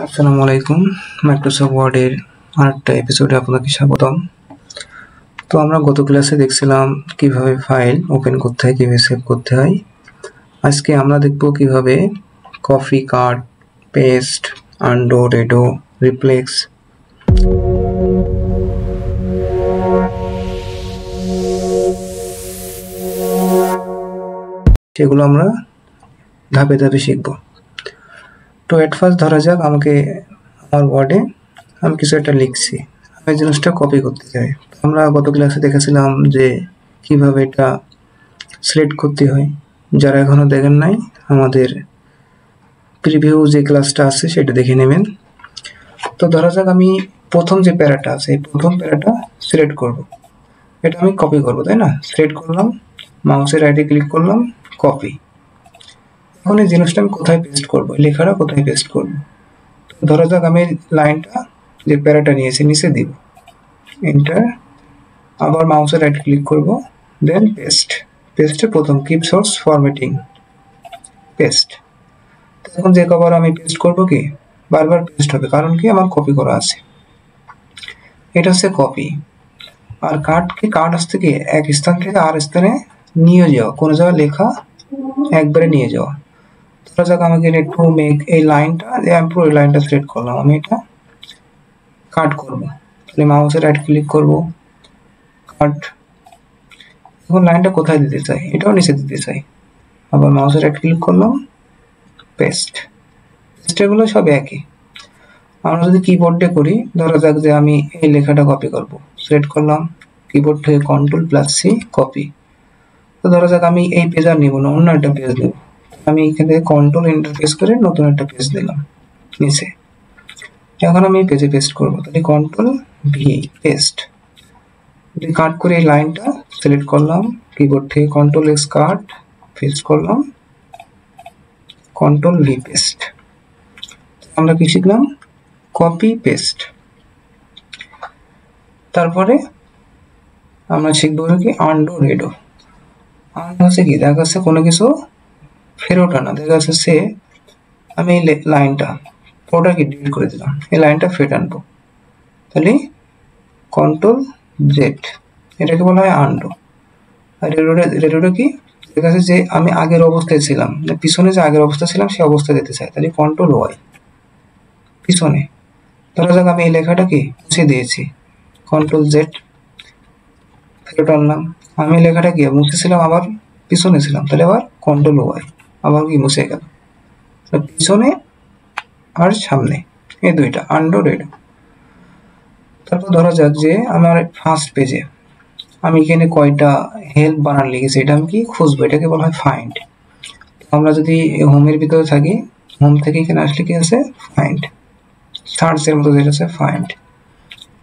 আসসালামু আলাইকুম। মাইক্রোসফট ওয়ার্ডের আরেকটা এপিসোডে আপনাকে স্বাগতম। তো আমরা গত ক্লাসে দেখছিলাম কিভাবে ফাইল ওপেন করতে হয়, কিভাবে সেভ করতে হয়। আজকে আমরা দেখব কিভাবে কপি, কাট, পেস্ট, আনডু, রেডো, রিপ্লেক্স সেগুলো আমরা ধাপে ধাপে শিখব। তো এট ফার্স্ট ধরা যাক আমাকে আমার ওয়ার্ডে আমি কিছু একটা লিখছি, আমি এই জিনিসটা কপি করতে চাই। আমরা গত ক্লাসে দেখেছিলাম যে কিভাবে এটা সিলেক্ট করতে হয়। যারা এখনো দেখেন নাই, আমাদের প্রিভিউ যে ক্লাসটা আছে সেটা দেখে নেবেন। তো ধরা যাক আমি প্রথম যে প্যারাটা আছে এই প্রথম প্যারাটা সিলেক্ট করব, এটা আমি কপি করব, তাই না? সিলেক্ট করলাম, মাউসের রাইটে ক্লিক করলাম, কপি। এখন এই জিনিসটা আমি কোথায় পেস্ট করব, লেখাটা কোথায় পেস্ট করব? ধরা যাক আমি লাইনটা যে প্যারাটা নিয়েছি নিচে দিব, এন্টার, আবার মাউসের রাইট ক্লিক করব, দেন পেস্ট। পেস্টে প্রথম কিপ সোর্স ফরম্যাটিং, পেস্ট। এখন যে কভার আমি পেস্ট করব কি বারবার পেস্ট হবে, কারণ কি আমার কপি করা আছে। এটা হচ্ছে কপি। আর কাট কি, কাট আসতে কি এক স্থান থেকে আর স্থানে নিয়ে যাওয়া, কোনো জায়গায় লেখা একবারে নিয়ে যাওয়া। ধরা যাক আমাকে একটু মেক এই লাইনটা, আমি পুরো লাইনটা সিলেক্ট করলাম, আমি এটা কাট করব, তাহলে মাউসের রাইট ক্লিক করব, কাট। এখন লাইনটা কোথায় দিতে চাই, এটাও নিচে দিতে চাই, আবার মাউসের রাইট ক্লিক করলাম, পেস্ট। পেস্টগুলো সব একই। আমরা যদি কিবোর্ডে করি, ধরা যাক যে আমি এই লেখাটা কপি করব, সিলেক্ট করলাম, কিবোর্ড থেকে কন্ট্রোল প্লাস সি, কপি। তো ধরা যাক আমি এই পেজ আর নিব না, অন্য একটা পেজ নেব, আমি এখান থেকে কন্ট্রোল এন্টার প্রেস করে নতুন একটা পেজ দিলাম নিচে। এখন আমি এই পেজে পেস্ট করব, তাহলে কন্ট্রোল ভি, পেস্ট। কাট করে এই লাইনটা সিলেক্ট করলাম, কিবোর্ড থেকে কন্ট্রোল এক্স, কাট, পেস্ট করলাম, কন্ট্রোল ভি, পেস্ট। আমরা কি শিখলাম? Copy, paste. তারপরে আমরা শিখবো কি আনডু, রেডো। আনডু হচ্ছে কি, দেখা যাচ্ছে কোনো কিছু ফেরত আনা, দেখা যাচ্ছে সে আমি এই লাইনটা পুরোটা কি ডিলিট করে দিলাম, এই লাইনটা ফেরত আনবো, তাহলে কন্ট্রোল জেড, এটাকে বলা হয় আনডু। আর রেডোটা কি, দেখা যাচ্ছে যে আমি আগের অবস্থায় ছিলাম, পিছনে যে আগের অবস্থা ছিলাম সেই অবস্থায় যেতে চাই, তাহলে কন্ট্রোল ওয়াই, পিছনে। ধরা যাক আমি এই লেখাটা কি মুছে দিয়েছি, কন্ট্রোল জেড, ফেরত আনলাম। আমি লেখাটা কি মুছেছিলাম, আবার পিছনে ছিলাম, তাহলে আবার কন্ট্রোল ওয়াই, আবার কি মুছে গেল। পিছনে আর সামনে, এই দুইটা আনডু, রেডো। তারপর ধরা যাক যে আমার ফার্স্ট পেজে আমি এখানে কয়টা হেল্প বানান লিখেছি, এটা আমি কি খুঁজবো, এটাকে বলা হয় ফাইন্ড। আমরা যদি হোমের ভিতরে থাকি, হোম থেকে এখানে আসলে কি আছে, ফাইন্ড, সার্চের মতো যেটা আছে ফাইন্ড।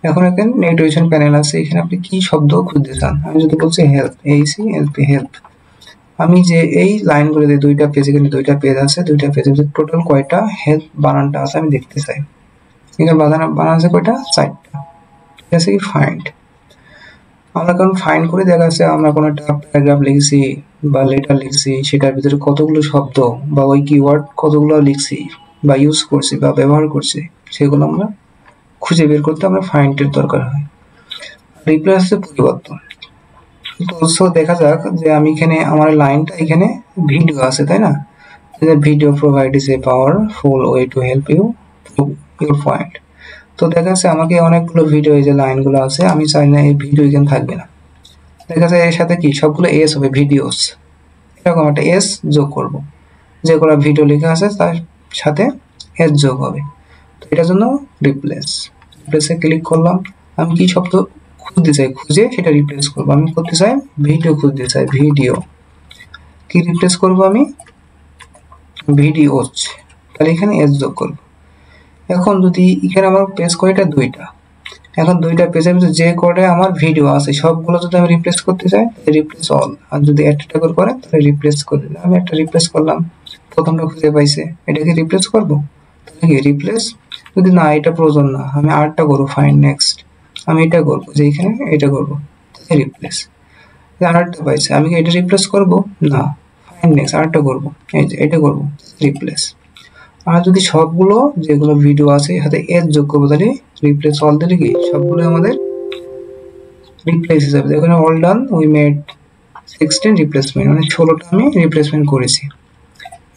এখন এখানে নেভিগেশন প্যানেল আছে, এখানে আপনি কি শব্দ খুঁজতে চান। আমি যদি বলছি হেল্প, এইসি হেল্প, হেল্প, আমি যে এই লাইনগুলো দিয়ে দুইটা পেজ, এখানে দুইটা পেজ আছে, দুইটা পেজের টোটাল কয়টা হেল্প বানানটা আছে আমি দেখতে চাই। এখানে বানান আছে কয়টা, 4টা। ঠিক আছে, কি ফাইন্ড। আমরা কারণ ফাইন্ড করে দেখা যাচ্ছে আমরা কোনো একটা প্যারাগ্রাফ লিখছি বা লেটার লিখছি, সেটার ভিতরে কতগুলো শব্দ বা ওই কিওয়ার্ড কতগুলো লিখছি বা ইউজ করছি বা ব্যবহার করছি, সেগুলো আমরা খুঁজে বের করতে আমরা ফাইন্ডের দরকার হয়। রিপ্লেস হচ্ছে পরিবর্তন। তো দেখা যাক যে আমি এখানে আমার লাইনটা, এখানে ভিডিও আছে, তাই না? Video provide is a powerful way to help you prove your point. তো দেখা যাচ্ছে আমাকে অনেকগুলো ভিডিও, এই যে লাইনগুলো আছে, আমি চাই না এই ভিডিও এখানে থাকবে না, দেখা যায় এর সাথে কি সবগুলো এস হবে, ভিডিওস, এরকম একটা এস যোগ করব, যেগুলো ভিডিও লেখা আছে তার সাথে এস যোগ হবে। তো এটার জন্য রিপ্লেসে ক্লিক করলাম, আমি কি শব্দ খুঁজতে চাই, খুঁজে সেটা রিপ্লেস করব। আমি করতে চাই ভিডিও, খুঁজতে চাই ভিডিও, কি রিপ্লেস করব আমি, ভিডিওস, তাহলে এখানে এস যোগ করব। এখন যদি এখানে আমার পেজ কয়টা, দুইটা, এখন দুইটা পেজের ভিতরে যে কোডে আমার ভিডিও আছে সবগুলো যদি আমি রিপ্লেস করতে চাই, রিপ্লেস অল, আর যদি একটা করে তাহলে রিপ্লেস করে দিলাম। আমি একটা রিপ্লেস করলাম, প্রথমটা খুঁজে পাইছে, এটাকে রিপ্লেস করব, তাহলে কি রিপ্লেস। যদি না এটা প্রয়োজন না, আমি আরেকটা করবো, ফাইন্ড নেক্সট, আমি এটা করবো, যে এখানে এটা করবো, তাহলে রিপ্লেস। আরেকটা পাইছে, আমি কি এটা রিপ্লেস করব না, ফাইন্ড নেক্সট, আরেকটা করবো, এই যে এটা করবো, রিপ্লেস। আর যদি সবগুলো যেগুলো ভিডিও আছে সাথে এর যোগ করবো তাহলে রিপ্লেস অল দিলে কি সবগুলো আমাদের রিপ্লেস হিসাবে এখানে all done we made 16 replacement মানে 16টা আমি রিপ্লেসমেন্ট করেছি।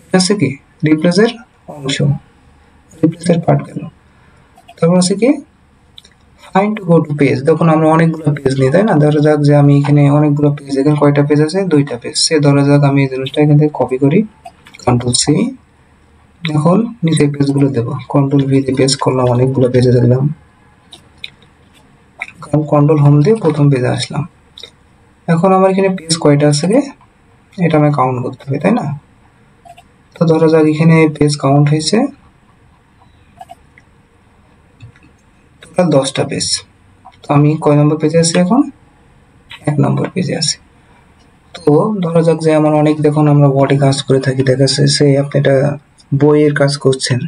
এটা আছে কি রিপ্লেসের অংশ, রিপ্লেসের পার্ট গেল। তারপর আছে কি find to go to page. দেখুন আমরা অনেকগুলো পেজ নিই তাই না, ধরা যাক যে আমি এখানে অনেকগুলো পেজ, এখানে কয়টা পেজ আছে 2টা পেজ, সে ধরা যাক আমি এই জিনিসটা এখান থেকে কপি করি কন্ট্রোল সি, এখন নিচে পেজগুলো দেব কন্ট্রোল ভি দিয়ে পেজ করলাম, অনেকগুলো পেজে দিলাম, কন্ট্রোল হোম দিয়ে প্রথম পেজে আসলাম। এখন আমার এখানে পেজ কয়টা আছে এটা আমি কাউন্ট করতে হবে তাই না। তো ধরা যাক এখানে পেজ কাউন্ট হয়েছে টোটাল 10টা পেজ। তো আমি কয় নম্বর পেজে আছি এখন 1 নম্বর পেজে আছি। তো ধরা যাক যে আমার অনেক, দেখুন আমরা ওয়ার্ডে কাজ করে থাকি, দেখা যাচ্ছে সে আপনি এটা বইয়ের কাজ করছেন,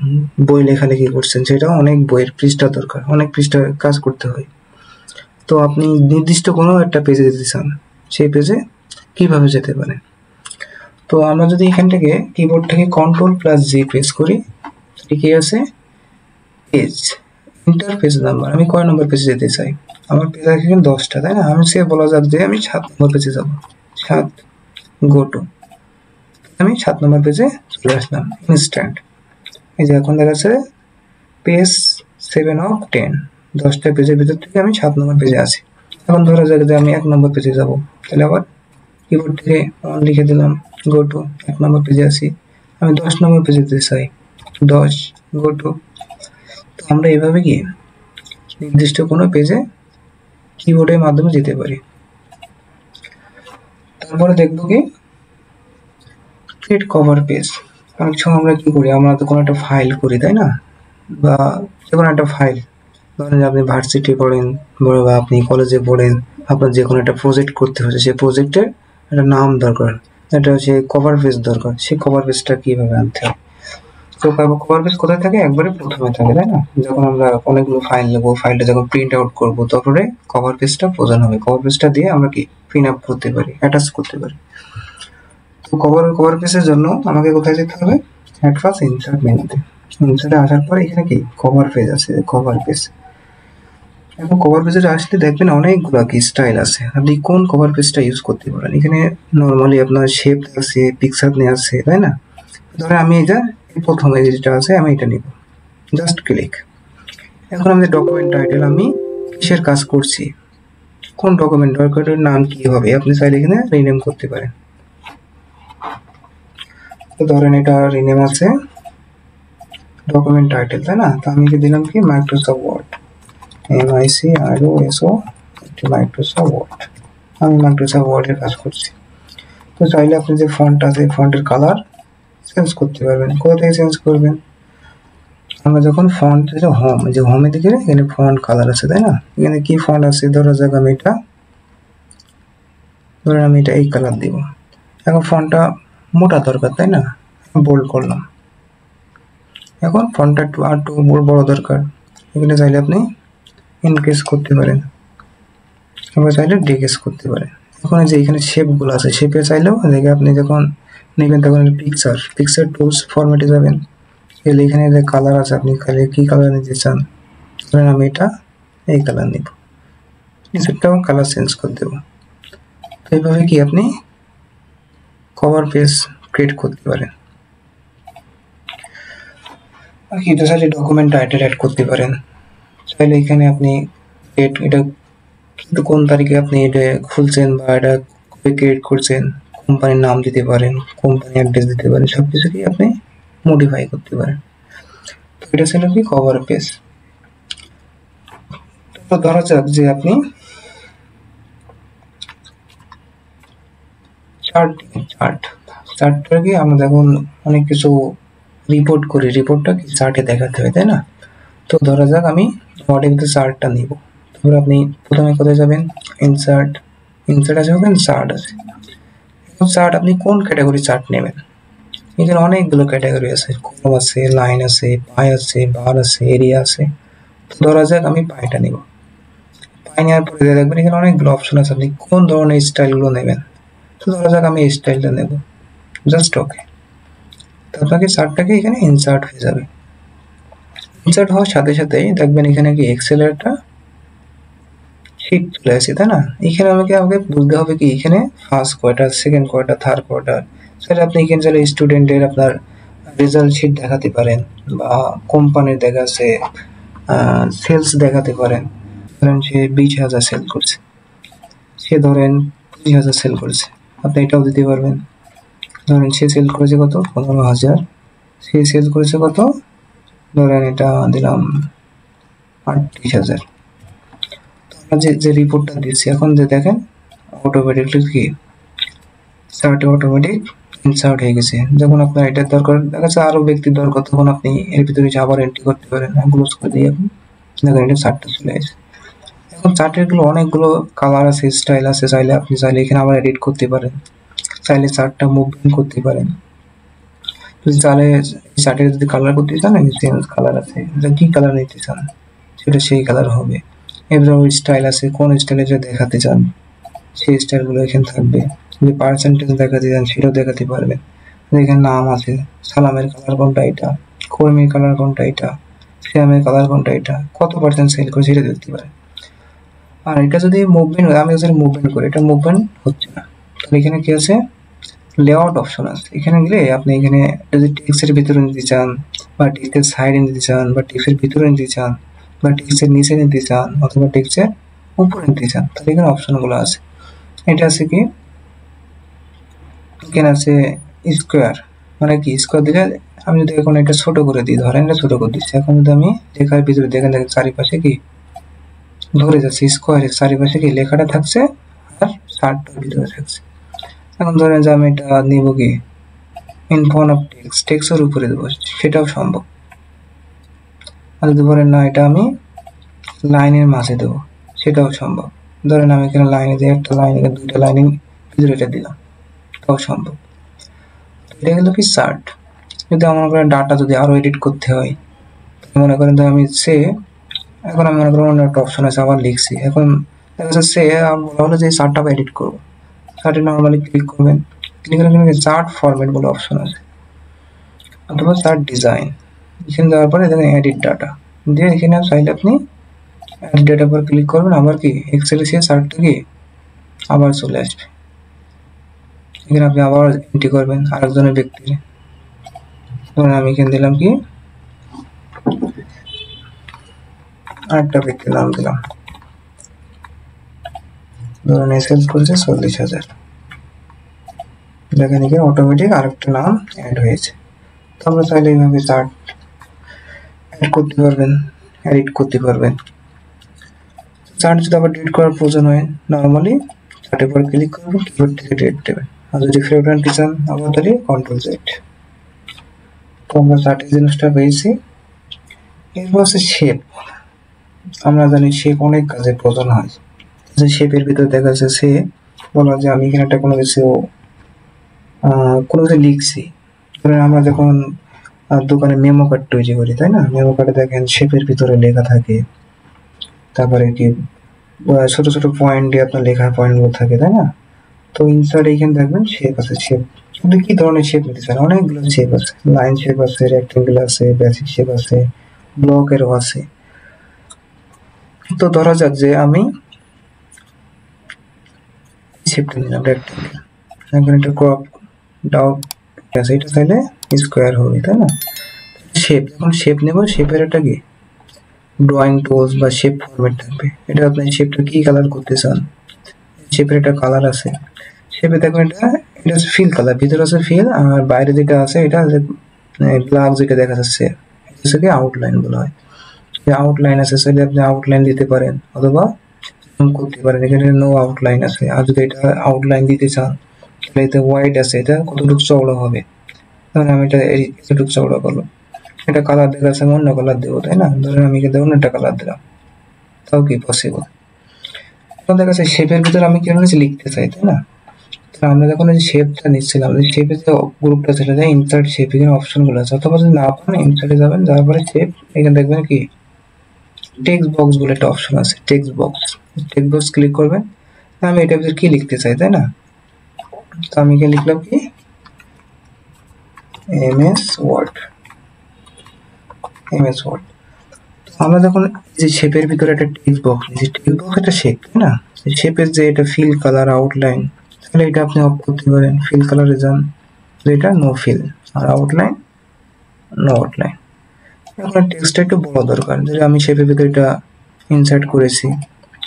বই লেখালেখি করছেন, সেটা অনেক বইয়ের পৃষ্ঠা দরকার, অনেক পৃষ্ঠা কাজ করতে হয়। তো আপনি নির্দিষ্ট কোনো একটা পেজে যেতে চান, সেই পেজে কিভাবে যেতে পারেন। তো আমরা যদি এখান থেকে কিবোর্ড থেকে কন্ট্রোল প্লাস জি প্রেস করি, কি আছে পেজ, ইন্টার পেজ নাম্বার, আমি কয় নম্বর পেজে যেতে চাই, আমার পেজ আছে 10টা তাই না, আমি সে বলা যাক যে আমি 7 নম্বর পেজে যাব, 7 গো টু, আমি 7 নম্বর পেজে চলে আসলাম ইনস্ট্যান্ট। এই যে এখন দেখা যাচ্ছে পেজ 7 অফ 10, 10টা পেজের ভিতর থেকে আমি 7 নম্বর পেজে আছি। এখন ধরা যাক যে আমি 1 নম্বর পেজে যাব, তাহলে আবার কিবোর্ড থেকে লিখে দিলাম গো টু, 1 নম্বর পেজে আছি, আমি 10 নম্বর পেজে যেতে চাই, 10 গো টু। তো আমরা এইভাবে কি নির্দিষ্ট কোনো পেজে কিবোর্ডের মাধ্যমে যেতে পারি। তারপরে দেখবো কি ক্রিয়েট কভার পেজ। অনেক সময় আমরা কি করি, আমরা তো কোনো একটা ফাইল করি তাই না, বা যে কোনো একটা ফাইল, ধরেন আপনি ভার্সিটি পড়েন বা আপনি কলেজে পড়েন, আপনার যে কোনো একটা প্রজেক্ট করতে হচ্ছে, সেই প্রজেক্টের একটা নাম দরকার, এটা হচ্ছে কভার পেজ দরকার, সেই কভার পেজটা কিভাবে আনতে হয়। তো কভার পেজ কোথায় থাকে, একবারে প্রথমে থাকে তাই না, যখন আমরা অনেকগুলো ফাইল নেবো, ফাইলটা যখন প্রিন্ট আউট করবো তারপরে কভার পেজটা প্রয়োজন হবে, কভার পেজটা দিয়ে আমরা কি প্রিন্ট আউট করতে পারি, অ্যাটাচ করতে পারি। তো কভার পেজের জন্য আমাকে কোথায় যেতে হবে, অ্যাট ফার্স্ট ইনসার্ট মেনুতে, ইনসার্টে আসার পরে এখানে কি কভার পেজ আছে, কভার পেজ। এখন কভার পেজে আসলে দেখবেন অনেকগুলো কি স্টাইল আছে, আপনি কোন কভার পেজটা ইউজ করতে পারেন। এখানে নর্মালি আপনার শেপ আছে, পিকচার নিয়ে আছে তাই না, ধরে আমি এটা প্রথমে যেটা আছে আমি এটা নিব, জাস্ট ক্লিক। এখন আমাদের ডকুমেন্ট টাইটেল, আমি কিসের কাজ করছি, কোন ডকুমেন্টের নাম কি হবে, আপনি চাইলে এখানে রিনেম করতে পারেন। তো ধরেন এটা রিনেম আছে ডকুমেন্ট টাইটেল তাই না, তো আমি দিলাম কি Microsoft Word, MICROSO, Microsoft Word, আমি মাইক্রোসফট ওয়ার্ডের কাজ করছি। তো চাইলে আপনি যে ফন্ট আছে ফন্টের কালার চেঞ্জ করতে পারবেন। কোথা থেকে চেঞ্জ করবেন, আমরা যখন ফন্ট হোম, যে হোমে দিকে এখানে ফন্ট কালার আছে তাই না, এখানে কি ফন্ট আছে, ধরা যাক আমি এটা, ধরেন আমি এটা এই কালার দিব। এখন ফন্টটা মোটা দরকার তাই না, বোল্ড করলাম। এখন ফন্টটা একটু বড় দরকার, এখানে চাইলে আপনি ইনক্রিজ করতে পারেন, আবার চাইলে ডিক্রিজ করতে পারেন। এখন যে এখানে শেপগুলো আছে, শেপে চাইলেও দেখে আপনি যখন নেবেন তখন পিকচার টুলস ফরম্যাটে যাবেন, এলে এখানে যে কালার আছে, আপনি কি কালার নিতে চান, ধরেন আমি এটা এই কালার নিব, নিচেরটাও কালার চেঞ্জ করে দেব। তো এইভাবে কি আপনি কভার পেজ ক্রিয়েট করতে পারেন। আর কি চাইলে ডকুমেন্ট টাইটেল অ্যাড করতে পারেন, চাইলে এখানে আপনি এটা কিন্তু কোন তারিখে আপনি এটা খুলছেন বা এটা কবে ক্রিয়েট করছেন, কোম্পানির নাম দিতে পারেন, কোম্পানি অ্যাড্রেস দিতে পারেন, সবকিছুকেই আপনি মডিফাই করতে পারেন। তো এটা ছিল কি কভার পেজ। তো ধরা যাক যে আপনি চার্টটা কি আমরা যখন অনেক কিছু রিপোর্ট করি, রিপোর্টটা কি চার্টে দেখাতে হয় তাই না। তো ধরা যাক আমি ওয়ার্ডের ভিতরে চার্টটা নিব, তারপরে আপনি প্রথমে কোথায় যাবেন, ইনসার্ট আছে, ওখানে চার্ট আছে। চার্ট আপনি কোন ক্যাটাগরি চার্ট নেবেন, এখানে অনেকগুলো ক্যাটাগরি আছে, কলম আছে, লাইন আছে, পাই আছে, বার আছে, এরিয়া আছে। তো ধরা যাক আমি পাইটা নিব, পাই নেওয়ার পরে দেখবেন এখানে অনেকগুলো অপশন আছে, আপনি কোন ধরনের স্টাইলগুলো নেবেন। তো ধরা যাক আমি এই স্টাইলটা নেব, জাস্ট ওকে। তো আপনাকে চার্টটাকে এখানে ইনসার্ট হয়ে যাবে। ইনসার্ট হওয়ার সাথে সাথেই দেখবেন এখানে কি এক্সেলের একটা শিট চলে আসে, তাই না? এখানে আমাকে বলতে হবে কি এখানে first quarter, second quarter, third quarter, সেটা আপনি এখানে চাইলে স্টুডেন্টের আপনার রেজাল্ট শিট দেখাতে পারেন, বা কোম্পানির দেখাচ্ছে সেলস দেখাতে পারেন। ধরেন সে 20,000 সেল করছে, সে ধরেন 25,000 সেল করেছে, আপনি এটাও দিতে পারবেন। ধরেন সে সেল করেছে কত, 15,000, সে সেল করেছে কত, ধরেন এটা দিলাম 38,000। যে রিপোর্টটা দিচ্ছি এখন যে দেখেন অটোমেটিকলি কি চার্টে অটোমেটিক ইনসার্ট হয়ে গেছে। যখন আপনার এটার দরকার দেখাচ্ছে আরো ব্যক্তির দরকার, তখন আপনি এর ভিতরে আবার এন্ট্রি করতে পারেন। ক্লোজ করে দিয়ে এখন দেখেন এটা চার্টটা চলে আসে। এখন চার্টের গুলো অনেকগুলো কালার আছে, স্টাইল আছে, চাইলে আপনি চাইলে এখানে আবার এডিট করতে পারেন, চাইলে চার্টটা মুভমেন্ট করতে পারেন। যদি চাইলে চার্টের যদি কালার করতে চান চেঞ্জ কালার আছে, কি কালার নিতে চান সেটা সেই কালার হবে। এবার স্টাইল আছে, কোন স্টাইলে যে দেখাতে চান সেই স্টাইলগুলো এখানে থাকবে। যদি পার্সেন্টেজ দেখাতে চান সেটাও দেখাতে পারবেন। এখানে নাম আছে, সালামের কালার কোনটা, এটা কর্মীর কালার কোনটা, এটা শ্যামের কালার কোনটা, এটা কত পার্সেন্ট সেল করে সেটা দেখতে পারেন। আর এটা যদি মুভমেন্ট হয়, আমি যদি মুভমেন্ট করি এটা মুভমেন্ট হচ্ছে না। তাহলে এখানে কি আছে, লেআউট অপশন আছে। এখানে গেলে আপনি এখানে যদি টেক্সটের ভিতরে নিতে চান, বা টেক্সটের সাইডে নিতে চান, বা টেক্সটের ভিতরে নিতে চান, বা টেক্সটের নিচে নিতে চান, অথবা টেক্সটের উপরে নিতে চান, তাহলে এখানে অপশনগুলো আছে। এটা আছে কি, এখানে আছে স্কোয়ার, মানে কি স্কোয়ার দিলে আমি যদি এখন এটা ছোট করে দিই, ধরেন এটা ছোট করে দিচ্ছি, এখন যদি আমি লেখার ভিতরে দেখেন চারিপাশে কি ধরে যাচ্ছে, স্কোয়ারের চারিপাশে কি লেখাটা থাকছে আর চার্টটার ভিতরে থাকছে। এখন ধরেন যে আমি এটা নিব কি ইন ফ্রন্ট অফ টেক্সটের উপরে দেবো, সেটাও সম্ভব। আর যদি বলেন না এটা আমি লাইনের মাঝে দেবো, সেটাও সম্ভব। ধরেন আমি এখানে লাইনে দিয়ে একটা লাইন, দুইটা লাইনের ভিতরে এটা দিলাম, এটাও সম্ভব। এটা গেল কি চার্ট। যদি আমার করে ডাটা যদি আরো এডিট করতে হয়, মনে করেন আমি এখন আমি মনে করেন একটা অপশন আছে আবার লিখছি, এখন দেখা যাচ্ছে বলা হলো যে চার্টটা এডিট করবো, চার্টে নর্মালি ক্লিক করবেন, ক্লিক করে চার্ট ফরম্যাট বলে অপশন আছে, অথবা চার্ট ডিজাইন, এখানে দেওয়ার পরে দেখেন এডিট ডাটা দিয়ে এখানে চাইলে আপনি এডিট ডাটার উপর ক্লিক করবেন, আবার কি এক্সেলে সেই চার্টটা কি আবার চলে আসবে। এখানে আপনি আবার এন্ট্রি করবেন আরেকজনের ব্যক্তির, ধরেন আমি এখানে দিলাম কি আরেকটা ব্যক্তির নাম দিলাম, ধরেন সেল করেছে 40,000, দেখেন এখানে অটোমেটিক আরেকটা নাম অ্যাড হয়েছে। তো আমরা চাইলে এইভাবে চার্ট অ্যাড করতে পারবেন, এডিট করতে পারবেন। চার্ট যদি আবার ডিলিট করার প্রয়োজন হয়, নর্মালি চার্টের উপর ক্লিক করবেন, কিবোর্ড থেকে ডিলিট দেবেন, আর যদি ফেরত আনতে চান আবার তাহলে কন্ট্রোল জেড। তো আমরা চার্টের জিনিসটা পেয়েছি। এরপর আছে শেপ। আমরা জানি শেপ অনেক কাজে প্রয়োজন হয়, যে শেপের ভিতরে দেখা যাচ্ছে সে বলা যে আমি এখানে একটা কোনো কিছু লিখছি, ধরেন আমরা যখন দোকানে মেমো কার্ড তৈরি করি, তাই না? মেমো কার্ডে দেখেন শেপের ভিতরে লেখা থাকে, তারপরে কি ছোট ছোট পয়েন্ট দিয়ে আপনার লেখার পয়েন্টগুলো থাকে, তাই না? তো ইনসার্ট এখানে দেখবেন শেপ আছে। শেপ আপনি কি ধরনের শেপ নিতে চান, অনেকগুলো শেপ আছে, লাইন শেপ আছে, রেক্টেঙ্গেল আছে, বেসিক শেপ আছে, ব্লকেরও আছে। তো ধরা যাক যে আমি শেপটা নিলাম রেক্টেঙ্গেল, এখন এটা ক্রপ ডাউট আছে, এটা চাইলে স্কোয়ার হবে, তাই না? শেপ, যখন শেপ নেব শেপের একটা কি ড্রয়িং টুলস বা শেপ ফরম্যাট থাকবে, এটা আপনি শেপটা কি কালার করতে চান, শেপের একটা কালার আছে, শেপে দেখবেন এটা হচ্ছে ফিল কালার, ভিতরে আছে ফিল, আর বাইরে যেটা আছে এটা ব্ল্যাক যেটা দেখা যাচ্ছে এটাকে আউটলাইন বলা হয়। আউটলাইন আছে, সেটা আপনি আউটলাইন দিতে পারেন অথবা করতে পারেন, এখানে নো আউটলাইন আছে। আর যদি এটা আউটলাইন দিতে চান তাহলে এতে ওয়াইড আছে, এটা কতটুকু চওড়া হবে, ধরেন আমি এটা এতটুকু চওড়া করলাম, এটা কালার দেখা যাচ্ছে অন্য কালার দেবো, তাই না? ধরেন আমি কিন্তু অন্য একটা কালার দিলাম, তাও কি পসিবল। এখন দেখা যাচ্ছে শেপের ভিতরে আমি কি কিছু লিখতে চাই, তাই না? তো আমরা যখন এই শেপটা নিচ্ছিলাম, এই শেপের যে গ্রুপটা চলে যায় ইনসার্ট শেপ, এখানে অপশনগুলো আছে, অথবা যদি না পান ইনসার্টে যাবেন, যাওয়ার পরে শেপ, এখানে দেখবেন কি টেক্সট বক্স বলে একটা অপশন আছে, টেক্সট বক্স ক্লিক করবেন। আমি এটার ভিতরে কি লিখতে চাই, তাই না? তো আমি এখানে লিখলাম কি এমএস ওয়ার্ড। আমরা যখন যে শেপের ভিতরে একটা টেক্সট বক্স নিয়েছি, টেক্সট বক্স একটা শেপ, তাই না? শেপের যে এটা ফিল কালার আউটলাইন, তাহলে এটা আপনি অফ করতে পারেন, ফিল কালারে যান, এটা নো ফিল, আর আউটলাইন নো আউটলাইন। এখন টেক্সটটা একটু বড় দরকার, যদি আমি শেপের ভিতরে এটা ইনসার্ট করেছি,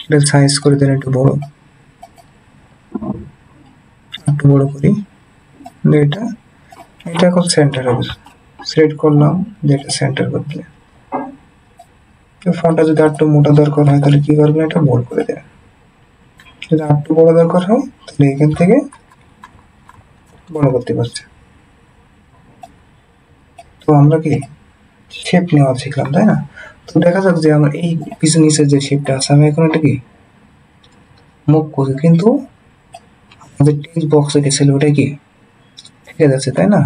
এটা সাইজ করে দেন একটু বড় করি, এটা এখন সেন্টার হবে, সিলেক্ট করলাম যে এটা সেন্টার করতে। ফন্টটা যদি একটু মোটা দরকার হয় তাহলে কি করবেন, এটা বোল্ড করে দেবেন। যদি একটু বড় দরকার হয় তাহলে এখান থেকে বড় করতে পারছে। তো আমরা কি শেপ নেওয়া শিখলাম, তাই না? তো দেখা যাক যে আমার এই পিছনে নিচের যে শেপটা আছে, আমি এখন এটা কি মুভ করি, কিন্তু আমাদের টেক্সট বক্সে গেছিল ওটা কি ঠিক আছে, তাই না?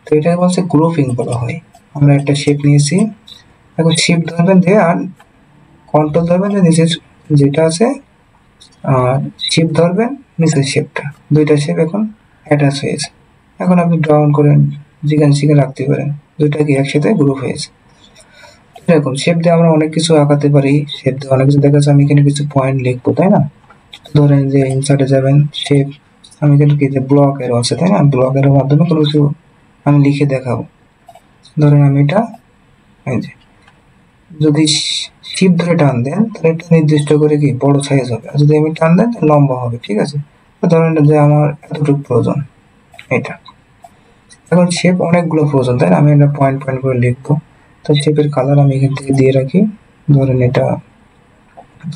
তো এটা বলছে গ্রুপিং বলা হয়। আমরা একটা শেপ নিয়েছি, এখন শিফট ধরবেন দিয়ে আর কন্ট্রোল ধরবেন, যে নিচের যেটা আছে আর শিফট ধরবেন নিচের শেপটা, দুইটা শেপ এখন অ্যাটাচ হয়েছে। এখন আপনি ডাউন করেন, যেখানে সেখানে রাখতে পারেন, দুইটা কি একসাথে গ্রুপ হয়েছে। এরকম শেপ দিয়ে আমরা অনেক কিছু আঁকাতে পারি, শেপ দিয়ে অনেক কিছু দেখা যাচ্ছে। আমি এখানে কিছু পয়েন্ট লিখবো, তাই না? ধরেন যে ইনসার্টে যাবেন, শেপ, আমি কিন্তু কি যে ব্লক এরো আছে, তাই না? ব্লক এর মাধ্যমে কোনো কিছু আমি লিখে দেখাবো। ধরেন আমি এটা এই যে যদি শিপ ধরে টান দেন তাহলে এটা নির্দিষ্ট করে কি বড় সাইজ হবে, আর যদি আমি টান দেন লম্বা হবে, ঠিক আছে? ধরেন যে আমার এতটুকু প্রয়োজন এটা। এখন শেপ অনেকগুলো প্রয়োজন, তাই না? আমি এটা পয়েন্ট পয়েন্ট করে লিখবো। তো শেপের কালার আমি এখান থেকে দিয়ে রাখি, ধরেন এটা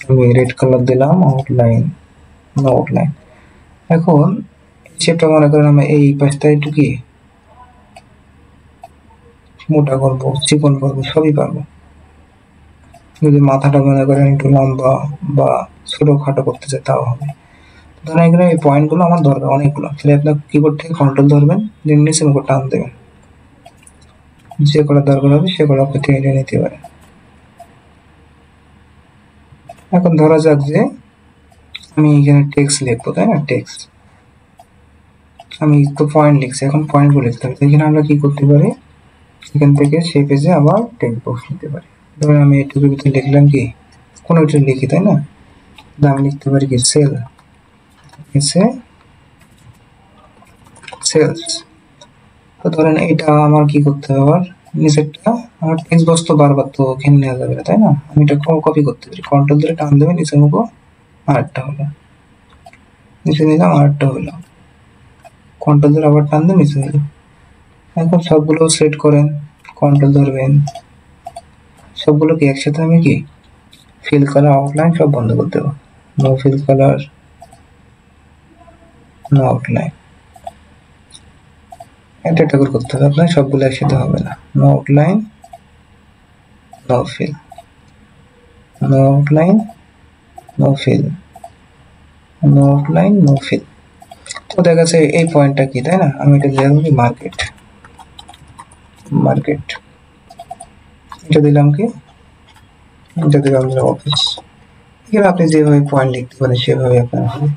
আমি রেড কালার দিলাম, আউটলাইন নো আউটলাইন। এখন শেপটা মনে করেন আমি এই পাশটা একটু কি মোটা করবো, চিকন করবো, সবই পারবো। যদি মাথাটা মনে করেন একটু লম্বা বা ছোটখাটো করতে চাই তাও হবে। ধরেন এখানে এই পয়েন্টগুলো আমার দরকার অনেকগুলো, তাহলে আপনার কিবোর্ড থেকে কন্ট্রোল ধরবেন, দিয়ে নিচের উপর টান দেবেন, যে কটা দরকার হবে সে কটা আপনি টেনে নিতে পারেন। এখন ধরা যাক যে আমি এখানে টেক্সট লিখবো, তাই না? টেক্সট আমি তো পয়েন্ট লিখছি, এখন পয়েন্টগুলো লিখতে হবে। এখানে আমরা কি করতে পারি, এখান থেকে সেই পেজে আবার টেক্সট বক্স নিতে পারি। ধরেন আমি এটুকুর ভিতরে লিখলাম কি কোনো কিছু লিখি, তাই না? আমি লিখতে পারি কি সেল, সেলস। তো ধরেন এটা আমার কি করতে হবে, আবার নিচেরটা আমার টেক্সট বক্স তো বারবার তো এখানে নেওয়া যাবে না, তাই না? আমি এটা কপি করতে পারি, কন্ট্রোল ধরে টান দেবেন, নিচে মুখো আরেকটা হলো, নিচে নিলাম আরেকটা হলো, কন্ট্রোল ধরে আবার টান দেন, নিচে হলো। এখন সবগুলো সেট করেন, কন্ট্রোল ধরবেন, সবগুলো কি একসাথে আমি কি ফিল কালার আউটলাইন সব বন্ধ করে দেবো, no fill colour no outline. এটা করে করতে হবে আপনার, সবগুলো একসাথে হবে না। No outline no fill, no outline no fill, no outline no fill. তো দেখা যাচ্ছে এই পয়েন্টটা কি, তাই না? আমি এটা দিলাম কি মার্কেট, মার্কেট, এটা দিলাম কি, এটা দিলাম অফিস। এখানে আপনি যেভাবে পয়েন্ট লিখতে পারেন সেভাবে আপনার হবে,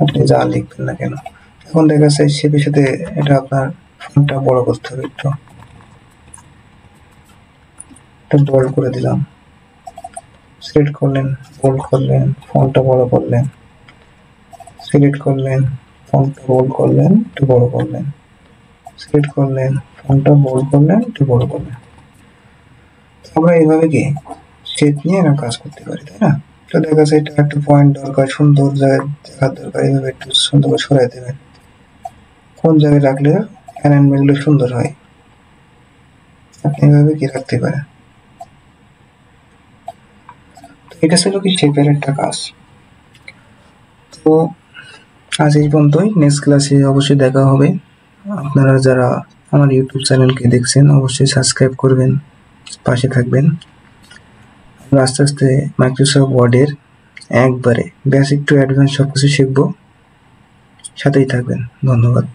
আপনি যা লিখবেন না কেন। এখন দেখা যাচ্ছে শেপের সাথে এটা আপনার ফন্টটা বড় করতে হবে, একটু বোল্ড করে দিলাম, সিলেক্ট করলেন, বোল্ড করলেন, ফন্টটা বড় করলেন, সিলেক্ট করলেন, ফন্টটা বোল্ড করলেন, একটু বড় করলেন, সিলেক্ট করলেন, ফন্টটা বোল্ড করলেন, একটু বড় করলেন। আমরা এইভাবে কি শেপ নিয়ে না কাজ করতে পারি, তাই না? তো দেখা যাচ্ছে এটা একটা পয়েন্ট দরকার, সুন্দর জায়গায় দেখার দরকার, এইভাবে একটু সুন্দর করে সরাই দেবেন, কোন জায়গায় রাখলে অ্যালাইনমেন্ট গুলো সুন্দর হয়, আপনি এইভাবে কি রাখতে পারেন। এটা ছিল কি শেপের একটা কাজ। তো আজ এই পর্যন্তই, নেক্সট ক্লাসে অবশ্যই দেখা হবে। আপনারা যারা আমার ইউটিউব চ্যানেলকে দেখছেন অবশ্যই সাবস্ক্রাইব করবেন, পাশে থাকবেন। আমরা আস্তে আস্তে মাইক্রোসফট ওয়ার্ডের একবারে বেসিক টু অ্যাডভান্স সব কিছু শিখবো, সাথেই থাকবেন। ধন্যবাদ।